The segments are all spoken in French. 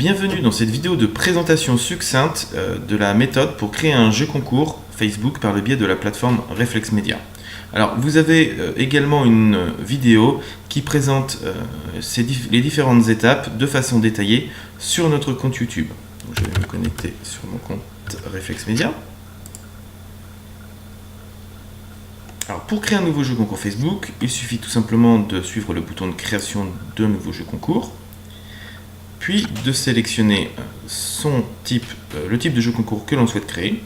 Bienvenue dans cette vidéo de présentation succincte de la méthode pour créer un jeu concours Facebook par le biais de la plateforme Reflex Media. Alors vous avez également une vidéo qui présente les différentes étapes de façon détaillée sur notre compte YouTube. Donc, je vais me connecter sur mon compte Reflex Media. Alors pour créer un nouveau jeu concours Facebook, il suffit tout simplement de suivre le bouton de création de nouveau jeu concours, puis de sélectionner le type de jeu concours que l'on souhaite créer,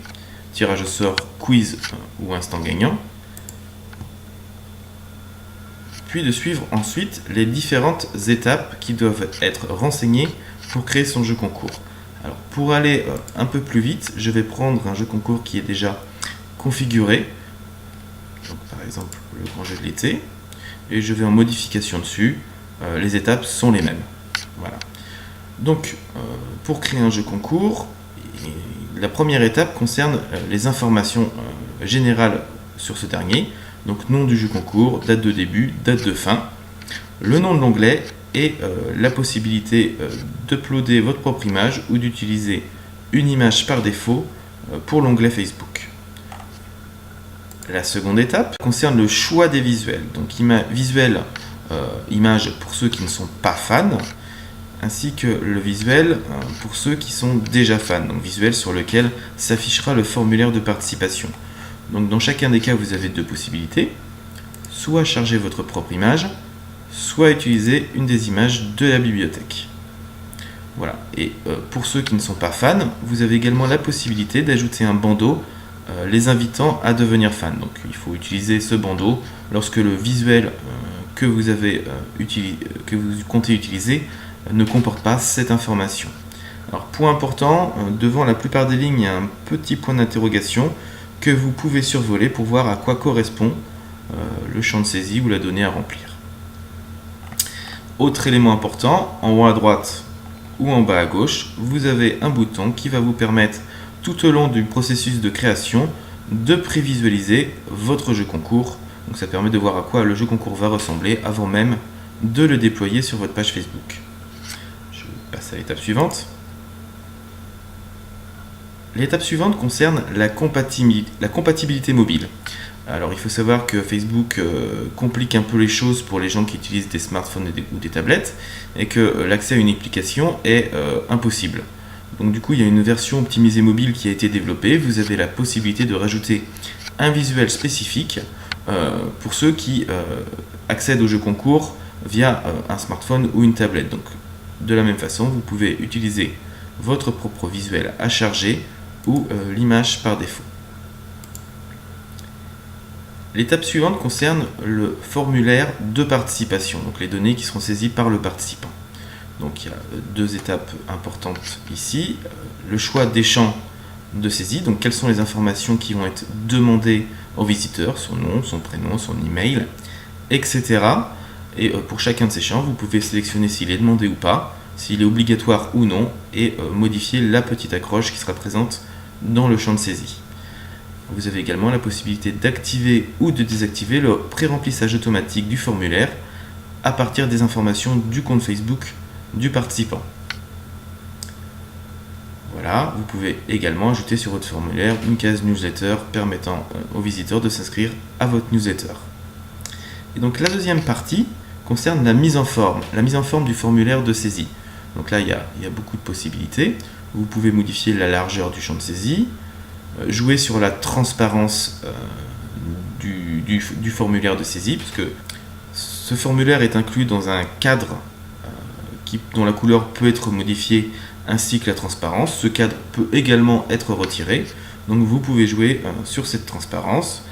tirage au sort, quiz ou instant gagnant, puis de suivre ensuite les différentes étapes qui doivent être renseignées pour créer son jeu concours. Alors pour aller un peu plus vite, je vais prendre un jeu concours qui est déjà configuré, donc, par exemple le grand jeu de l'été, et je vais en modification dessus, les étapes sont les mêmes. Voilà. Donc, pour créer un jeu concours, la première étape concerne les informations générales sur ce dernier. Donc, nom du jeu concours, date de début, date de fin, le nom de l'onglet et la possibilité d'uploader votre propre image ou d'utiliser une image par défaut pour l'onglet Facebook. La seconde étape concerne le choix des visuels. Donc, image pour ceux qui ne sont pas fans, ainsi que le visuel pour ceux qui sont déjà fans, donc visuel sur lequel s'affichera le formulaire de participation. Donc dans chacun des cas, vous avez deux possibilités, soit charger votre propre image, soit utiliser une des images de la bibliothèque. Voilà. Et pour ceux qui ne sont pas fans, vous avez également la possibilité d'ajouter un bandeau les invitant à devenir fans. Donc il faut utiliser ce bandeau lorsque le visuel que vous comptez utiliser ne comporte pas cette information. Alors point important, devant la plupart des lignes, il y a un petit point d'interrogation que vous pouvez survoler pour voir à quoi correspond le champ de saisie ou la donnée à remplir. Autre élément important, en haut à droite ou en bas à gauche, vous avez un bouton qui va vous permettre tout au long du processus de création de prévisualiser votre jeu concours. Donc ça permet de voir à quoi le jeu concours va ressembler avant même de le déployer sur votre page Facebook. Passe à l'étape suivante. L'étape suivante concerne la compatibilité mobile. Alors il faut savoir que Facebook complique un peu les choses pour les gens qui utilisent des smartphones ou des tablettes et que l'accès à une application est impossible. Donc du coup il y a une version optimisée mobile qui a été développée. Vous avez la possibilité de rajouter un visuel spécifique pour ceux qui accèdent au jeu concours via un smartphone ou une tablette. Donc de la même façon, vous pouvez utiliser votre propre visuel à charger ou l'image par défaut. L'étape suivante concerne le formulaire de participation, donc les données qui seront saisies par le participant. Donc il y a deux étapes importantes ici. Le choix des champs de saisie, donc quelles sont les informations qui vont être demandées au visiteur, son nom, son prénom, son email, etc. Et pour chacun de ces champs, vous pouvez sélectionner s'il est demandé ou pas, s'il est obligatoire ou non, et modifier la petite accroche qui sera présente dans le champ de saisie. Vous avez également la possibilité d'activer ou de désactiver le pré-remplissage automatique du formulaire à partir des informations du compte Facebook du participant. Voilà, vous pouvez également ajouter sur votre formulaire une case newsletter permettant aux visiteurs de s'inscrire à votre newsletter. Et donc la deuxième partie concerne la mise en forme du formulaire de saisie. Donc là, il y a beaucoup de possibilités. Vous pouvez modifier la largeur du champ de saisie, jouer sur la transparence du formulaire de saisie, puisque ce formulaire est inclus dans un cadre dont la couleur peut être modifiée, ainsi que la transparence. Ce cadre peut également être retiré. Donc vous pouvez jouer sur cette transparence.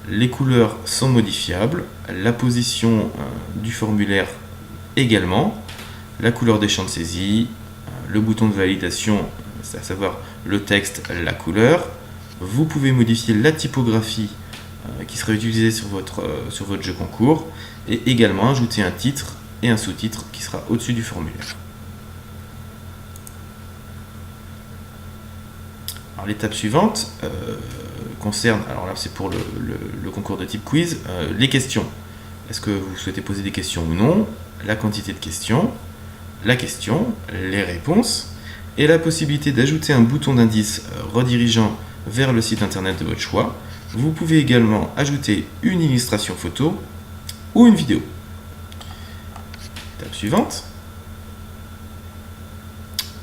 Les couleurs sont modifiables, la position du formulaire également, la couleur des champs de saisie, le bouton de validation, à savoir le texte, la couleur. Vous pouvez modifier la typographie qui sera utilisée sur votre jeu concours et également ajouter un titre et un sous-titre qui sera au-dessus du formulaire. Alors l'étape suivante concerne, alors là c'est pour le concours de type quiz, les questions. Est-ce que vous souhaitez poser des questions ou non? La quantité de questions, la question, les réponses et la possibilité d'ajouter un bouton d'indice redirigeant vers le site internet de votre choix. Vous pouvez également ajouter une illustration photo ou une vidéo. Étape suivante.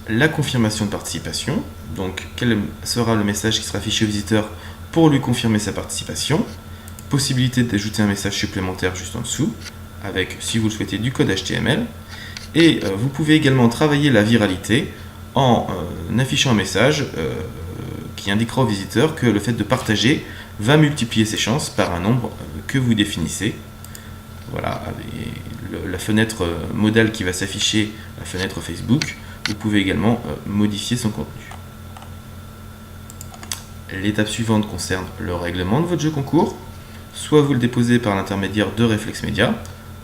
La confirmation de participation. Donc, quel sera le message qui sera affiché au visiteur pour lui confirmer sa participation. Possibilité d'ajouter un message supplémentaire juste en dessous, avec, si vous le souhaitez, du code HTML. Et vous pouvez également travailler la viralité en affichant un message qui indiquera au visiteur que le fait de partager va multiplier ses chances par un nombre que vous définissez. Voilà, la fenêtre modale qui va s'afficher, la fenêtre Facebook, vous pouvez également modifier son contenu. L'étape suivante concerne le règlement de votre jeu concours. Soit vous le déposez par l'intermédiaire de Reflex Media,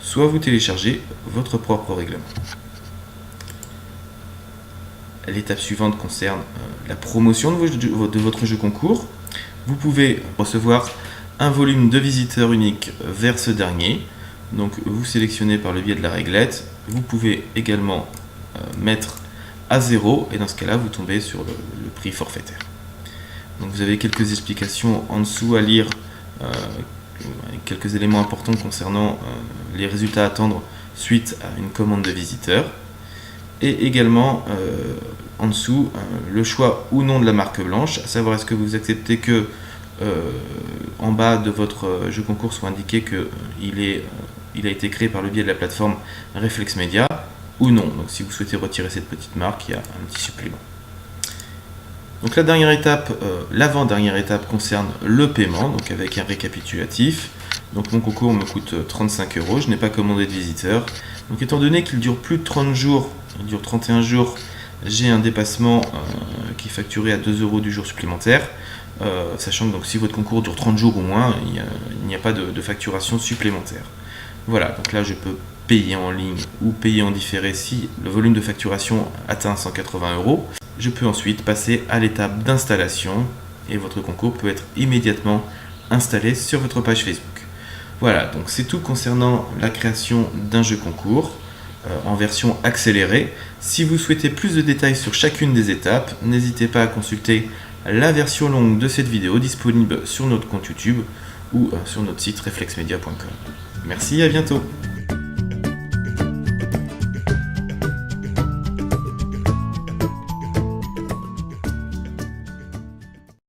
soit vous téléchargez votre propre règlement. L'étape suivante concerne la promotion de votre jeu concours. Vous pouvez recevoir un volume de visiteurs unique vers ce dernier. Donc vous sélectionnez par le biais de la réglette. Vous pouvez également mettre à 0 et dans ce cas-là vous tombez sur le prix forfaitaire. Donc vous avez quelques explications en dessous à lire, quelques éléments importants concernant les résultats à attendre suite à une commande de visiteurs. Et également en dessous le choix ou non de la marque blanche, à savoir est-ce que vous acceptez que en bas de votre jeu concours soit indiqué qu'il a été créé par le biais de la plateforme Reflex Media ou non. Donc si vous souhaitez retirer cette petite marque, il y a un petit supplément. Donc la dernière étape, l'avant-dernière étape concerne le paiement, donc avec un récapitulatif. Donc mon concours me coûte 35 €, je n'ai pas commandé de visiteurs. Donc étant donné qu'il dure plus de 30 jours, il dure 31 jours, j'ai un dépassement qui est facturé à 2 € du jour supplémentaire. Sachant que donc, si votre concours dure 30 jours ou moins, il n'y a pas de facturation supplémentaire. Voilà, donc là je peux payer en ligne ou payer en différé si le volume de facturation atteint 180 €. Je peux ensuite passer à l'étape d'installation et votre concours peut être immédiatement installé sur votre page Facebook. Voilà, donc c'est tout concernant la création d'un jeu concours en version accélérée. Si vous souhaitez plus de détails sur chacune des étapes, n'hésitez pas à consulter la version longue de cette vidéo disponible sur notre compte YouTube ou sur notre site reflexmedia.com. Merci, à bientôt.